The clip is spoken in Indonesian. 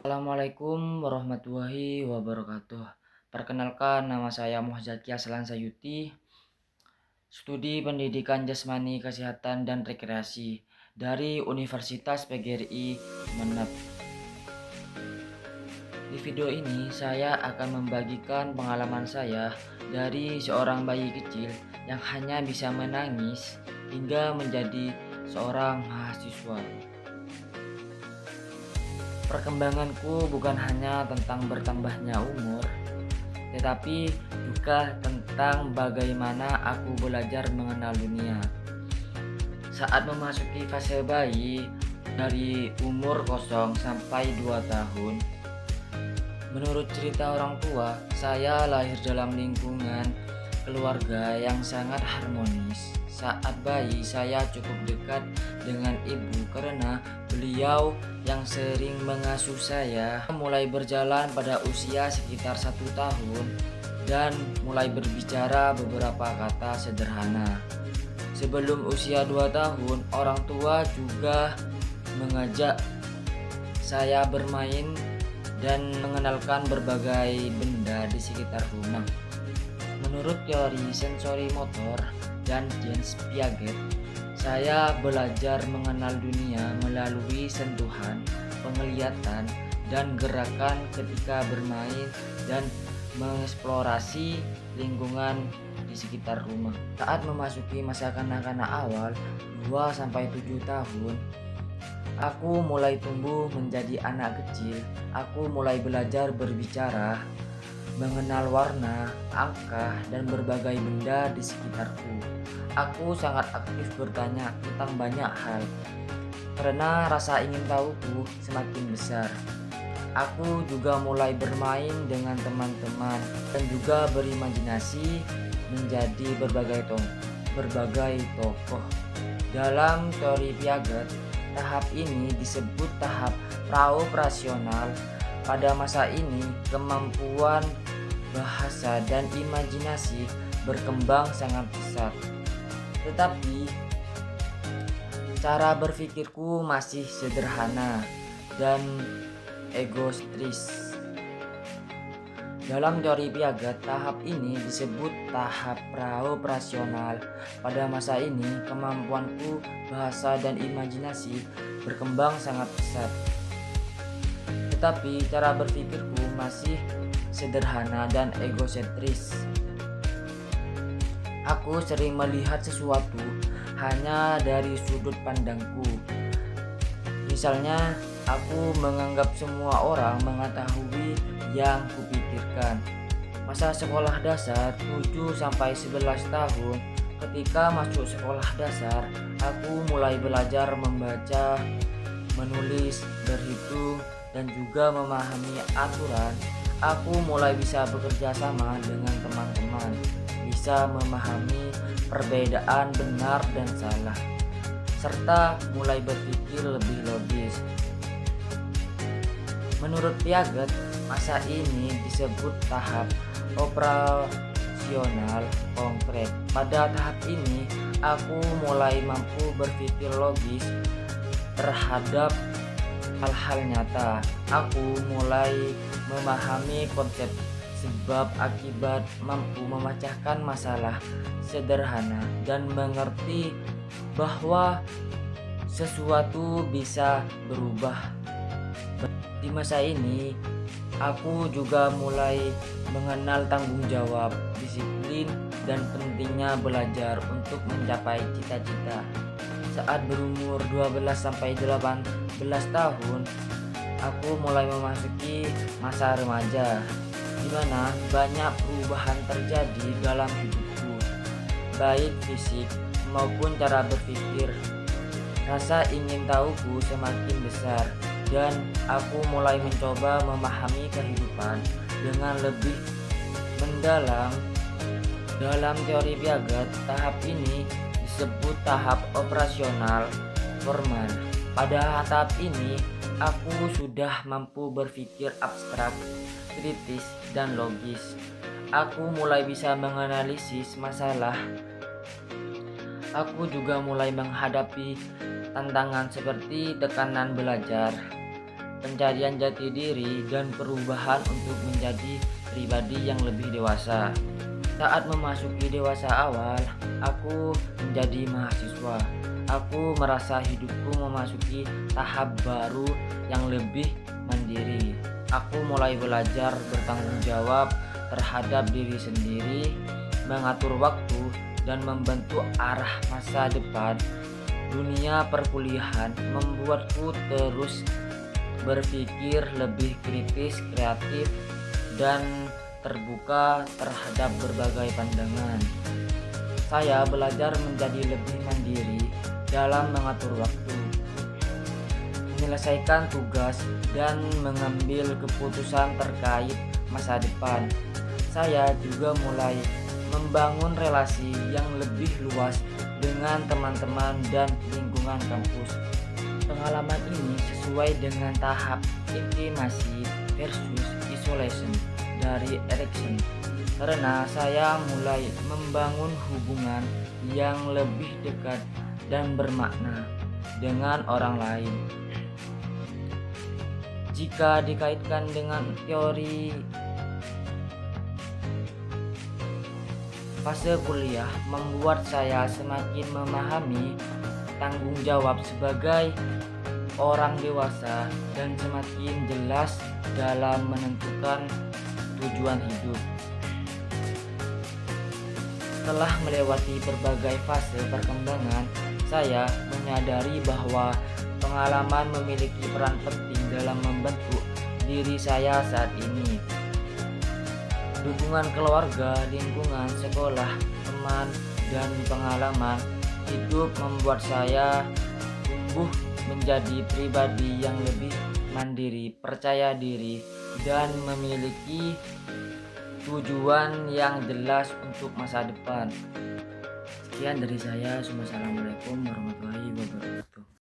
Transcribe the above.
Assalamualaikum warahmatullahi wabarakatuh. Perkenalkan, nama saya Muhammad Aslan Sayuti, studi pendidikan jasmani, kesehatan, dan rekreasi dari Universitas PGRI Menep. Di video ini saya akan membagikan pengalaman saya dari seorang bayi kecil yang hanya bisa menangis hingga menjadi seorang mahasiswa. Perkembanganku bukan hanya tentang bertambahnya umur, tetapi juga tentang bagaimana aku belajar mengenal dunia. Saat memasuki fase bayi dari umur 0 sampai 2 tahun, menurut cerita orang tua, saya lahir dalam lingkungan keluarga yang sangat harmonis. Saat bayi, saya cukup dekat dengan ibu karena beliau yang sering mengasuh saya. Mulai berjalan pada usia sekitar 1 tahun dan mulai berbicara beberapa kata sederhana. Sebelum usia 2 tahun, orang tua juga mengajak saya bermain dan mengenalkan berbagai benda di sekitar rumah. Menurut teori sensori motor dan James Piaget, saya belajar mengenal dunia melalui sentuhan, penglihatan, dan gerakan ketika bermain dan mengeksplorasi lingkungan di sekitar rumah. Saat memasuki masa kanak-kanak awal 2-7 tahun, aku mulai tumbuh menjadi anak kecil. Aku mulai belajar berbicara, mengenal warna, angka, dan berbagai benda di sekitarku. Aku sangat aktif bertanya tentang banyak hal karena rasa ingin tahuku semakin besar. Aku juga mulai bermain dengan teman-teman dan juga berimajinasi menjadi berbagai tokoh. Dalam teori Piaget, tahap ini disebut tahap praoperasional. Pada masa ini, kemampuan bahasa dan imajinasi berkembang sangat pesat. Tetapi cara berpikirku masih sederhana dan egosentris. Dalam teori Piaget, tahap ini disebut tahap praoperasional. Pada masa ini, kemampuanku bahasa dan imajinasi berkembang sangat pesat. Tetapi cara berpikirku masih sederhana dan egosentris. Aku sering melihat sesuatu hanya dari sudut pandangku. Misalnya, aku menganggap semua orang mengetahui yang kupikirkan. Masa sekolah dasar 7-11 tahun, ketika masuk sekolah dasar, aku mulai belajar membaca, menulis, berhitung, dan juga memahami aturan. Aku mulai bisa bekerja sama dengan teman-teman, bisa memahami perbedaan benar dan salah, serta mulai berpikir lebih logis. Menurut Piaget, masa ini disebut tahap operasional konkret. Pada tahap ini, aku mulai mampu berpikir logis terhadap hal-hal nyata. Aku mulai memahami konsep sebab akibat, mampu memecahkan masalah sederhana dan mengerti bahwa sesuatu bisa berubah. Di masa ini, aku juga mulai mengenal tanggung jawab, disiplin, dan pentingnya belajar untuk mencapai cita-cita. Saat berumur 12-18 tahun, aku mulai memasuki masa remaja, di mana banyak perubahan terjadi dalam hidupku, baik fisik maupun cara berpikir. Rasa ingin tahuku semakin besar dan aku mulai mencoba memahami kehidupan dengan lebih mendalam. Dalam teori Piaget, tahap ini disebut tahap operasional formal. Pada tahap ini, aku sudah mampu berpikir abstrak, kritis, dan logis. Aku mulai bisa menganalisis masalah. Aku juga mulai menghadapi tantangan seperti tekanan belajar, pencarian jati diri, dan perubahan untuk menjadi pribadi yang lebih dewasa. Saat memasuki dewasa awal, aku menjadi mahasiswa. Aku merasa hidupku memasuki tahap baru yang lebih mandiri. Aku mulai belajar bertanggung jawab terhadap diri sendiri, mengatur waktu, dan membentuk arah masa depan. Dunia perkuliahan membuatku terus berpikir lebih kritis, kreatif, dan terbuka terhadap berbagai pandangan. Saya belajar menjadi lebih mandiri dalam mengatur waktu, menyelesaikan tugas, dan mengambil keputusan terkait masa depan. Saya juga mulai membangun relasi yang lebih luas dengan teman-teman dan lingkungan kampus. Pengalaman ini sesuai dengan tahap intimasi versus isolation dari Erikson, karena saya mulai membangun hubungan yang lebih dekat dan bermakna dengan orang lain. Jika dikaitkan dengan teori, fase kuliah membuat saya semakin memahami tanggung jawab sebagai orang dewasa dan semakin jelas dalam menentukan tujuan hidup. Setelah melewati berbagai fase perkembangan, saya menyadari bahwa pengalaman memiliki peran penting dalam membentuk diri saya saat ini. Dukungan keluarga, lingkungan, sekolah, teman, dan pengalaman hidup membuat saya tumbuh menjadi pribadi yang lebih mandiri, percaya diri, dan memiliki tujuan yang jelas untuk masa depan. Sekian dari saya. Wassalamualaikum warahmatullahi wabarakatuh.